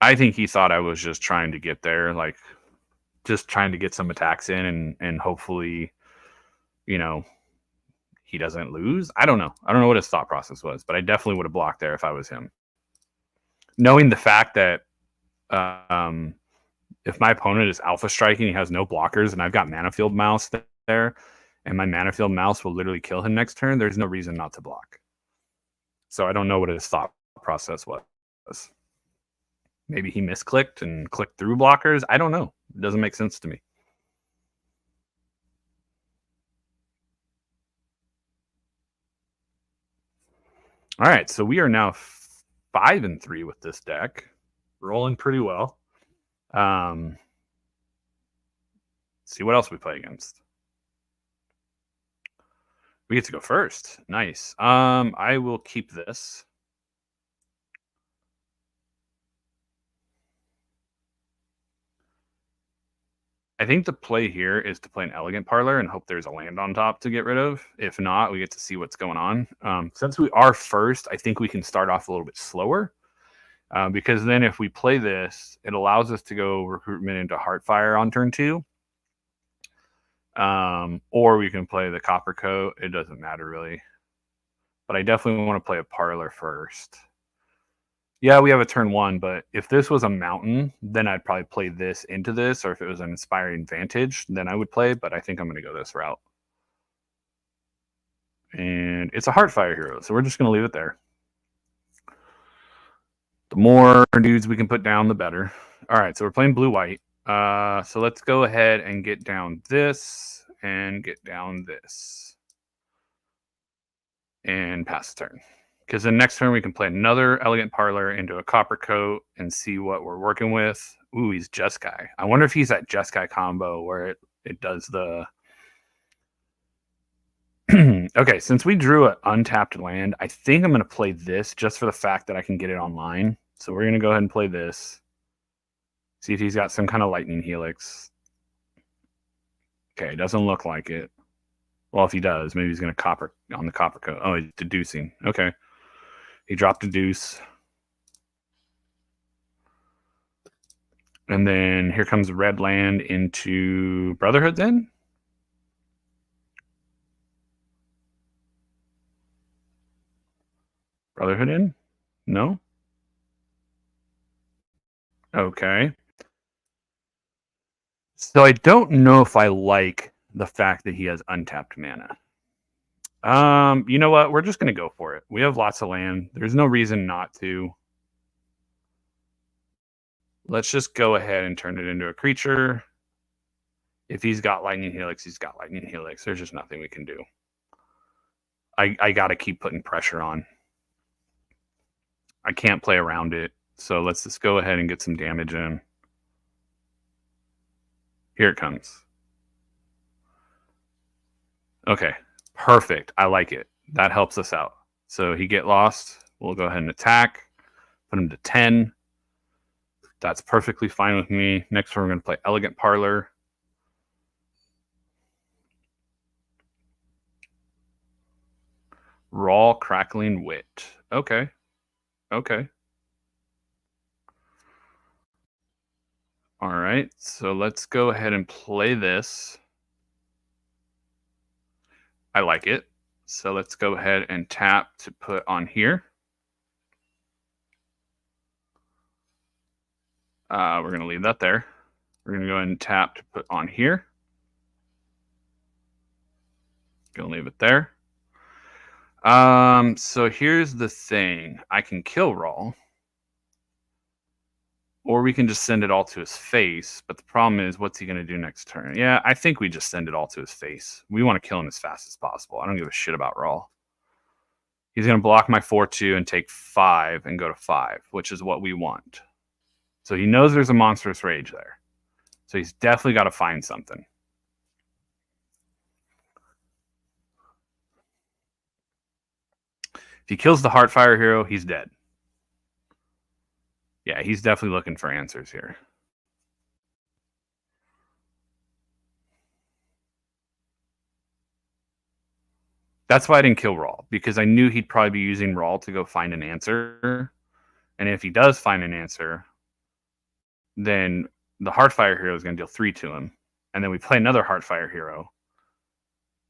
I think he thought I was just trying to get there, like just trying to get some attacks in, and hopefully, you know, he doesn't lose. I don't know. I don't know what his thought process was, but I definitely would have blocked there if I was him. Knowing the fact that if my opponent is alpha striking, he has no blockers, and I've got Mana Field Mouse there, and my Mana Field Mouse will literally kill him next turn, there's no reason not to block. So I don't know what his thought process was. Maybe he misclicked and clicked through blockers. I don't know. It doesn't make sense to me. All right, so we are now 5-3 with this deck. Rolling pretty well. See what else we play against. We get to go first. Nice. I will keep this. I think the play here is to play an Elegant Parlor and hope there's a land on top to get rid of. If not, we get to see what's going on. Since we are first, I think we can start off a little bit slower. Because then if we play this, it allows us to go Recruitment into Heartfire on turn 2. Or we can play the Copper Coat. It doesn't matter really. But I definitely want to play a Parlor first. Yeah, we have a turn 1, but if this was a mountain, then I'd probably play this into this, or if it was an Inspiring Vantage, then I would play, but I think I'm going to go this route. And it's a Heartfire hero, so we're just going to leave it there. The more dudes we can put down, the better. All right, so we're playing blue-white. So let's go ahead and get down this, and get down this. And pass the turn. Because then next turn we can play another Elegant Parlor into a Copper Coat and see what we're working with. Ooh, he's Jeskai. I wonder if he's that Jeskai combo where it does the... Okay, since we drew an untapped land, I think I'm going to play this just for the fact that I can get it online. So we're going to go ahead and play this. See if he's got some kind of Lightning Helix. Okay, doesn't look like it. Well, if he does, maybe he's going to copper on the Copper Coat. Oh, he's deducing. Okay. He dropped a deuce. And then here comes red land into Brotherhood's End. Brotherhood End? No? Okay. So I don't know if I like the fact that he has untapped mana. You know what? We're just going to go for it. We have lots of land. There's no reason not to. Let's just go ahead and turn it into a creature. If he's got Lightning Helix, he's got Lightning Helix. There's just nothing we can do. I got to keep putting pressure on. I can't play around it. So let's just go ahead and get some damage in. Here it comes. Okay, perfect. I like it. That helps us out. So he get lost. We'll go ahead and attack. Put him to 10. That's perfectly fine with me. Next we're going to play Elegant Parlor. Raw Crackling Wit. Okay. Okay. All right. So let's go ahead and play this. I like it. So let's go ahead and tap to put on here. We're going to leave that there. We're going to go ahead and tap to put on here. Going to leave it there. So here's the thing. I can kill Raw. Or we can just send it all to his face. But the problem is, what's he going to do next turn? Yeah, I think we just send it all to his face. We want to kill him as fast as possible. I don't give a shit about Raw. He's going to block my 4/2 and take 5 and go to 5, which is what we want. So he knows there's a Monstrous Rage there. So he's definitely got to find something. If he kills the Heartfire hero, he's dead. Yeah, he's definitely looking for answers here. That's why I didn't kill Raw, because I knew he'd probably be using Raw to go find an answer. And if he does find an answer, then the Heartfire hero is going to deal 3 to him. And then we play another Heartfire hero,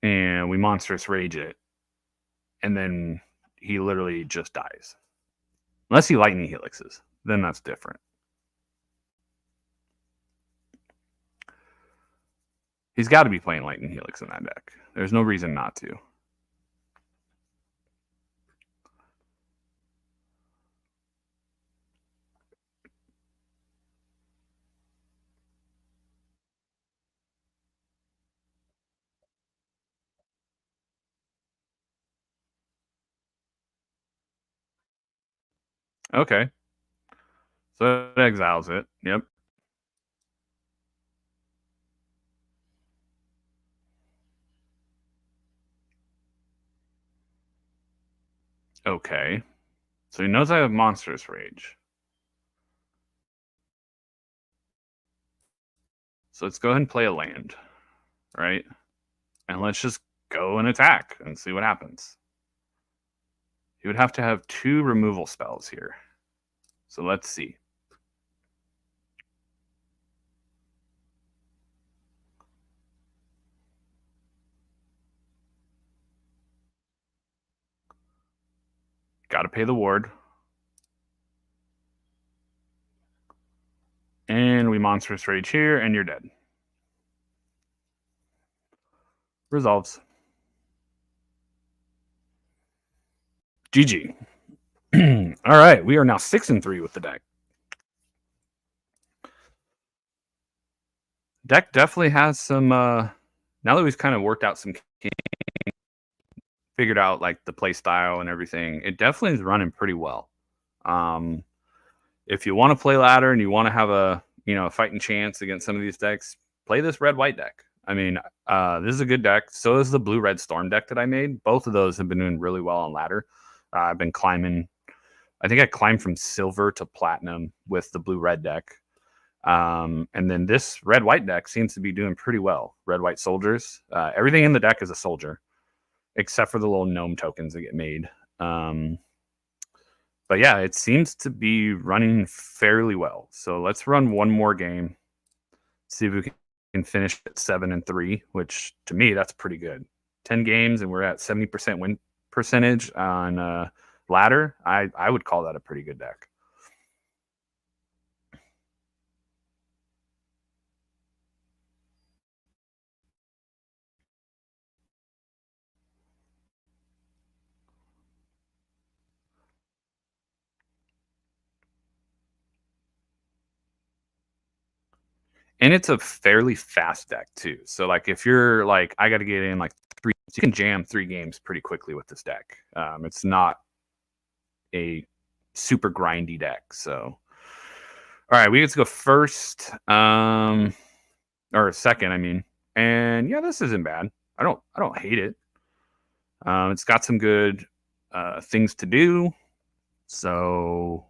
and we Monstrous Rage it. And then he literally just dies. Unless he Lightning Helixes, then that's different. He's got to be playing Lightning Helix in that deck. There's no reason not to. Okay. So it exiles it. Yep. Okay. So he knows I have Monstrous Rage. So let's go ahead and play a land, right? And let's just go and attack and see what happens. He would have to have 2 removal spells here. So let's see. Got to pay the ward. And we Monstrous Rage here, and you're dead. Resolves. GG. All right, we are now 6-3 with the deck. Deck definitely has some. Now that we've kind of worked out some, figured out like the play style and everything, it definitely is running pretty well. If you want to play ladder and you want to have a fighting chance against some of these decks, play this red-white deck. I mean, this is a good deck. So is the blue-red storm deck that I made. Both of those have been doing really well on ladder. I've been climbing. I think I climbed from silver to platinum with the blue-red deck. And then this red-white deck seems to be doing pretty well. Red-white soldiers. Everything in the deck is a soldier, except for the little gnome tokens that get made. But yeah, it seems to be running fairly well. So let's run one more game, see if we can finish at 7-3, which to me that's pretty good. 10 games and we're at 70% win percentage on ladder. I would call that a pretty good deck. And it's a fairly fast deck too. So like if you're like, I got to get in like 3, you can jam 3 games pretty quickly with this deck. It's not a super grindy deck. So, all right, we get to go first, or second, I mean. And yeah, this isn't bad. I don't hate it. It's got some good things to do. So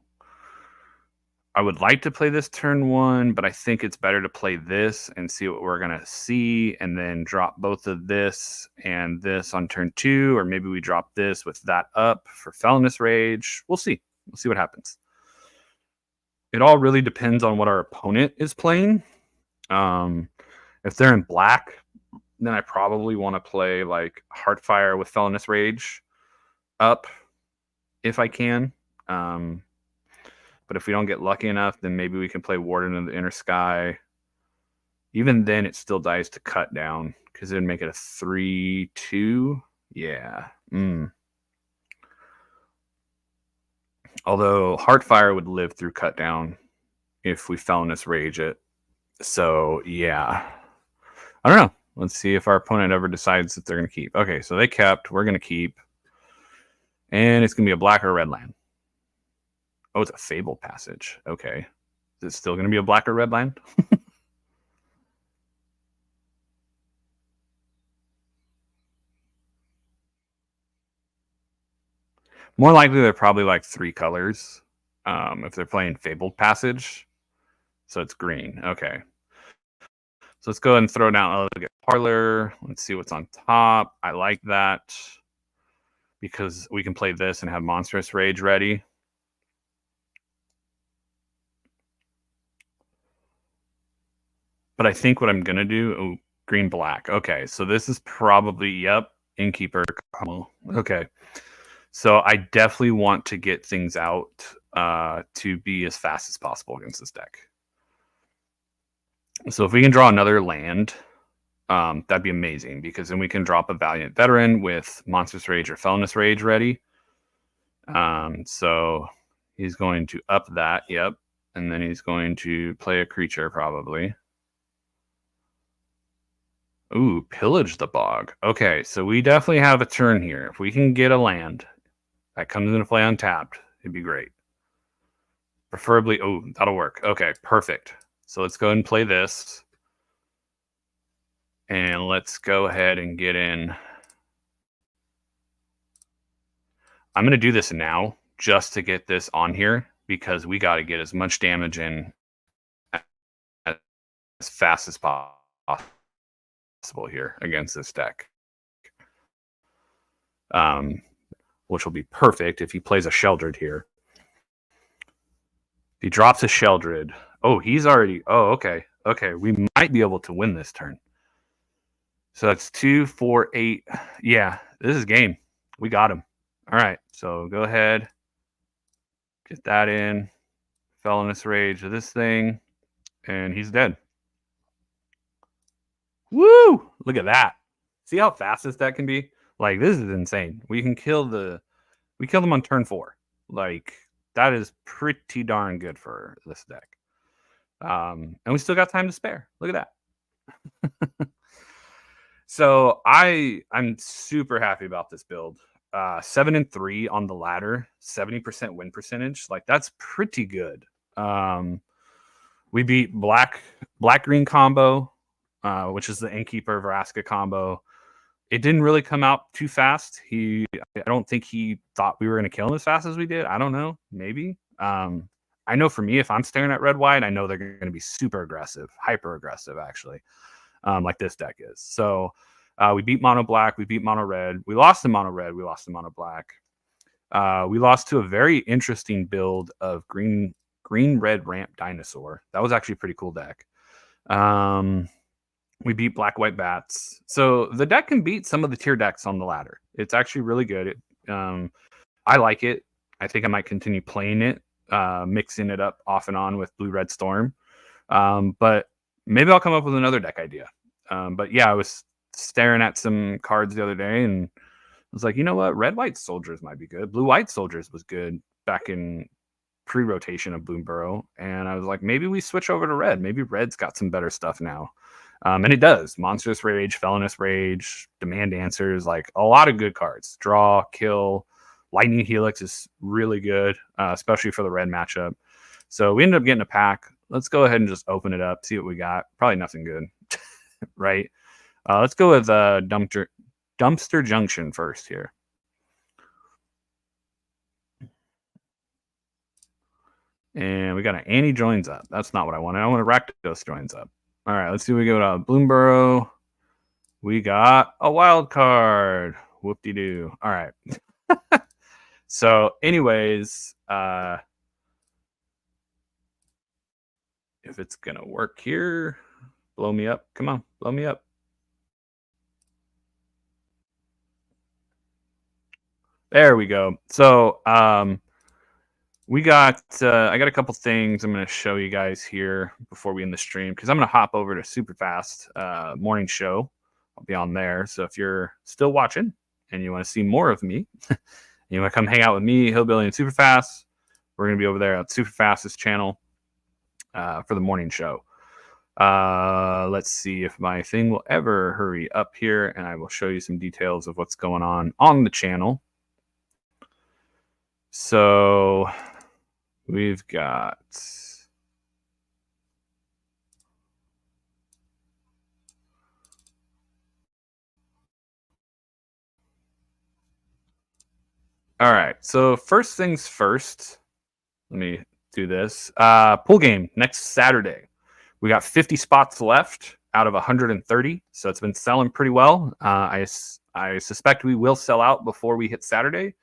I would like to play this turn 1, but I think it's better to play this and see what we're going to see and then drop both of this and this on turn 2, or maybe we drop this with that up for Felonious Rage. We'll see. We'll see what happens. It all really depends on what our opponent is playing. If they're in black, then I probably want to play like Heartfire with Felonious Rage up if I can. But if we don't get lucky enough, then maybe we can play Warden of the Inner Sky. Even then, it still dies to cut down because it would make it a 3-2. Yeah. Although Heartfire would live through cut down if we Felonious Rage it. So, yeah. I don't know. Let's see if our opponent ever decides that they're going to keep. Okay, so they kept. We're going to keep. And it's going to be a black or red land. Oh, it's a Fable Passage. Okay. Is it still going to be a black or red land? More likely, they're probably like 3 colors if they're playing Fabled Passage. So it's green. Okay. So let's go ahead and throw down. Let's get Parlor. Let's see what's on top. I like that because we can play this and have Monstrous Rage ready. But I think what I'm going to do, green, black. Okay, so this is probably, yep, Innkeeper. Okay. So I definitely want to get things out to be as fast as possible against this deck. So if we can draw another land, that'd be amazing because then we can drop a Valiant Veteran with Monstrous Rage or Felonious Rage ready. So he's going to up that, yep. And then he's going to play a creature probably. Ooh, Pillage the Bog. Okay, so we definitely have a turn here. If we can get a land that comes into play untapped, it'd be great. Preferably, oh, that'll work. Okay, perfect. So let's go ahead and play this. And let's go ahead and get in. I'm going to do this now just to get this on here because we got to get as much damage in as fast as possible here against this deck. Which will be perfect if he plays a Sheldred here. If he drops a Sheldred, oh, he's already, oh, okay. Okay, we might be able to win this turn. So that's 2, 4, 8. Yeah, this is game. We got him. All right, so go ahead. Get that in. Felonious Rage of this thing. And he's dead. Woo! Look at that. See how fast this deck can be? Like, this is insane. We can kill we killed them on turn 4. Like, that is pretty darn good for this deck. And we still got time to spare. Look at that. So I'm super happy about this build. 7-3 on the ladder, 70% win percentage. Like, that's pretty good. We beat black green combo, which is the Innkeeper Vraska combo. It didn't really come out too fast. I don't think he thought we were going to kill him as fast as we did. I don't know. Maybe. I know for me, if I'm staring at red white, I know they're going to be super aggressive, hyper aggressive, actually, like this deck is. So we beat mono black, we beat mono red, we lost to mono red, we lost to mono black. We lost to a very interesting build of green red ramp dinosaur. That was actually a pretty cool deck. We beat black white bats. So the deck can beat some of the tier decks on the ladder. It's actually really good. I like it. I think I might continue playing it, mixing it up off and on with blue red storm. But maybe I'll come up with another deck idea. But yeah, I was staring at some cards the other day and I was like, you know what? Red white soldiers might be good. Blue white soldiers was good back in pre-rotation of Bloom Burrow. And I was like, maybe we switch over to red. Maybe red's got some better stuff now. And it does. Monstrous Rage, Felonious Rage, Demand Answers, like a lot of good cards. Draw, kill, Lightning Helix is really good, especially for the red matchup. So we ended up getting a pack. Let's go ahead and just open it up, see what we got. Probably nothing good, right? Let's go with Dumpster Junction first here. And we got an Annie joins up. That's not what I wanted. I want a Rakdos joins up. All right, let's see. We go to Bloom Burrow. We got a wild card. Whoop-de-doo. All right. So, anyways, if it's going to work here, blow me up. Come on, blow me up. There we go. So, we got, I got a couple things I'm going to show you guys here before we end the stream, because I'm going to hop over to Superfast morning show. I'll be on there. So if you're still watching and you want to see more of me, you want to come hang out with me, Hillbilly and Superfast, we're going to be over there at Superfast's channel for the morning show. Let's see if my thing will ever hurry up here, and I will show you some details of what's going on the channel. So we've got all right. So first things first, let me do this. Pool game next Saturday. We got 50 spots left out of 130, so it's been selling pretty well. I suspect we will sell out before we hit Saturday.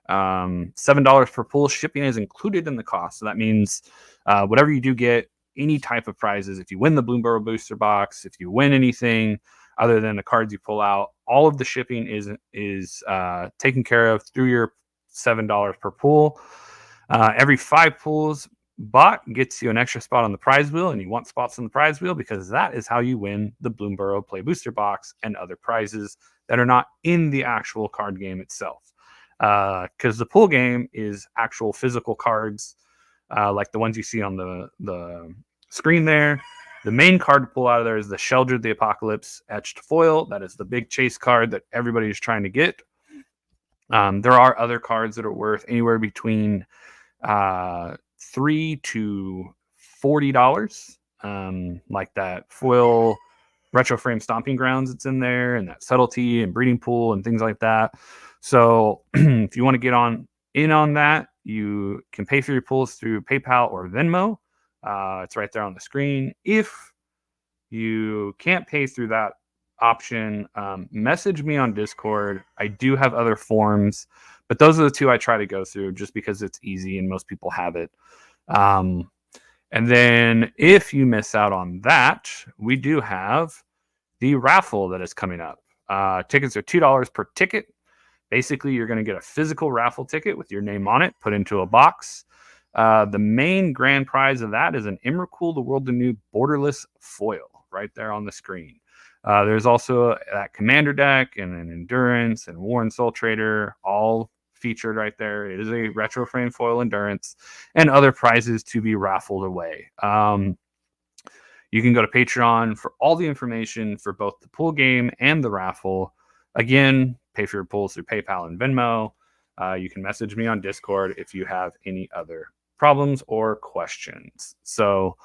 $7 per pool. Shipping is included in the cost. So that means whatever you do get, any type of prizes, if you win the Bloom Burrow booster box, if you win anything other than the cards you pull out, all of the shipping is taken care of through your $7 per pool. Every 5 pools bought gets you an extra spot on the prize wheel, and you want spots on the prize wheel because that is how you win the Bloom Burrow Play Booster box and other prizes that are not in the actual card game itself. Because the pool game is actual physical cards, like the ones you see on the screen there. The main card to pull out of there is the Sheldred the Apocalypse etched foil. That is the big chase card that everybody is trying to get. There are other cards that are worth anywhere between $3 to $40, like that foil retro frame Stomping Grounds that's in there, and that Subtlety and Breeding Pool and things like that. So if you want to get in on that, you can pay for your pools through PayPal or Venmo. It's right there on the screen. If you can't pay through that option, message me on Discord. I do have other forms, but those are the two I try to go through just because it's easy and most people have it. And then if you miss out on that, we do have the raffle that is coming up. Tickets are $2 per ticket. Basically, you're going to get a physical raffle ticket with your name on it, put into a box. The main grand prize of that is an Emrakul, the World Anew Borderless foil right there on the screen. There's also that Commander deck and an Endurance and War and Soul Trader, all featured right there. It is a retro frame foil Endurance and other prizes to be raffled away. You can go to Patreon for all the information for both the pool game and the raffle. Again, pay for your pools through PayPal and Venmo. You can message me on Discord if you have any other problems or questions. So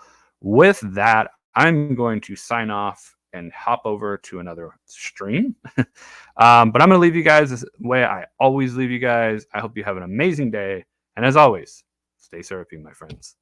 with that, I'm going to sign off and hop over to another stream. But I'm going to leave you guys the way I always leave you guys. I hope you have an amazing day. And as always, stay surfing, my friends.